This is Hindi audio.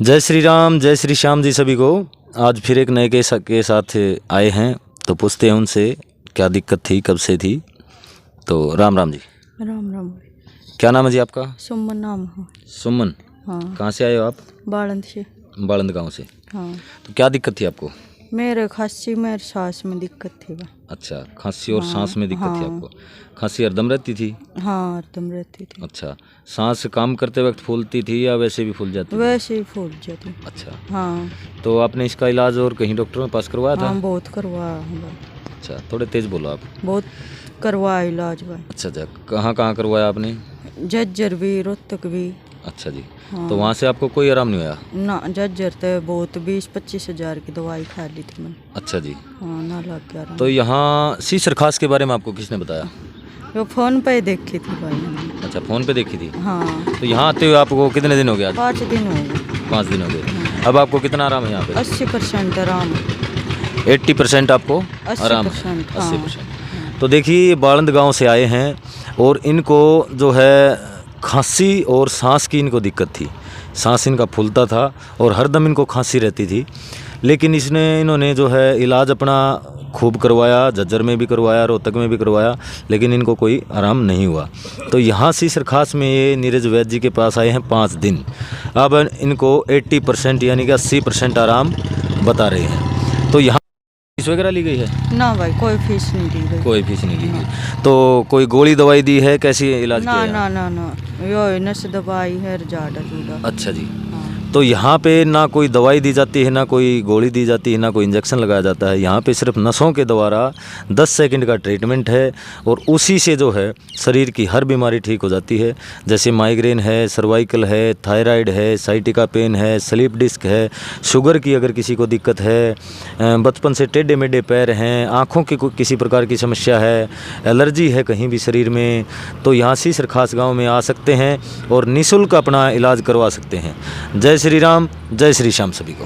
जय श्री राम, जय श्री श्याम जी सभी को। आज फिर एक नए केस के साथ आए हैं, तो पूछते हैं उनसे क्या दिक्कत थी, कब से थी। तो राम राम जी। राम राम। क्या नाम है जी आपका? सुमन नाम है। सुमन। हाँ। कहाँ से आए हो आप? बालंद से। बालंद गांव से। हाँ। तो क्या दिक्कत थी आपको? मेरे खांसी मेरे सांस में दिक्कत थी बा। अच्छा, खांसी और हाँ, सांस में दिक्कत थी हाँ। आपको? खांसी हरदम रहती थी? हाँ, हरदम रहती थी। अच्छा, सांस काम करते वक्त फूलती थी या वैसे भी फूल जाती थी? वैसे ही फूल जाती। अच्छा। हाँ। तो आपने इसका इलाज और कहीं डॉक्टरों के पास करवाया था? हाँ, बहुत करवाया है। अच्छा, थोड़े तेज बोलो आप। बहुत करवाया इलाज भाई। अच्छा अच्छा, कहाँ कहाँ करवाया आपने? जज्जर भी, रोहतक भी। अच्छा जी। हाँ। तो वहाँ से आपको कोई आराम नहीं हुआ? ना, जज्जर तो बहुत 20-25 हज़ार की दवाई खा ली थी मैंने। अच्छा जी। हाँ, ना लग गया आराम। तो यहाँ सीसर खास के बारे में आपको किसने बताया? वो फोन पे देखी थी भाई मैंने। अच्छा, फ़ोन पे देखी थी। हाँ। तो यहाँ आते हुए आपको कितने दिन हो गया? 5 दिन हो गए। 5 दिन हो गए। अब आपको कितना आराम है यहाँ पे? 80% आराम। 80% आपको आराम है? 80%। 80%। तो देखिए, बालंद गांव से आए हैं और इनको जो है खांसी और सांस की इनको दिक्कत थी। सांस इनका फूलता था और हरदम इनको खांसी रहती थी। लेकिन इन्होंने जो है इलाज अपना खूब करवाया, जज्जर में भी करवाया, रोहतक में भी करवाया, लेकिन इनको कोई आराम नहीं हुआ। तो यहाँ सीसर खास में ये नीरज वैद्य जी के पास आए हैं 5 दिन। अब इनको 80% यानी कि 80% आराम बता रहे हैं। तो यहाँ फीस वगैरह ली गई है? ना भाई, कोई फीस नहीं दी गई। कोई फीस नहीं ली गई। तो कोई गोली दवाई दी है, कैसी इलाज ना किया है? ना ना ना, यो नस दवाई है, जाड़ा जूड़ा। अच्छा जी। हाँ। तो यहाँ पे ना कोई दवाई दी जाती है, ना कोई गोली दी जाती है, ना कोई इंजेक्शन लगाया जाता है। यहाँ पे सिर्फ नसों के द्वारा 10 सेकंड का ट्रीटमेंट है और उसी से जो है शरीर की हर बीमारी ठीक हो जाती है। जैसे माइग्रेन है, सर्वाइकल है, थायराइड है, साइटिका पेन है, स्लीप डिस्क है, शुगर की अगर किसी को दिक्कत है, बचपन से टेढ़े मेढ़े पैर हैं, आँखों की किसी प्रकार की समस्या है, एलर्जी है कहीं भी शरीर में, तो यहाँ सीसर खास गाँव में आ सकते हैं और निःशुल्क अपना इलाज करवा सकते हैं। जय श्री राम, जय श्री श्याम सभी को।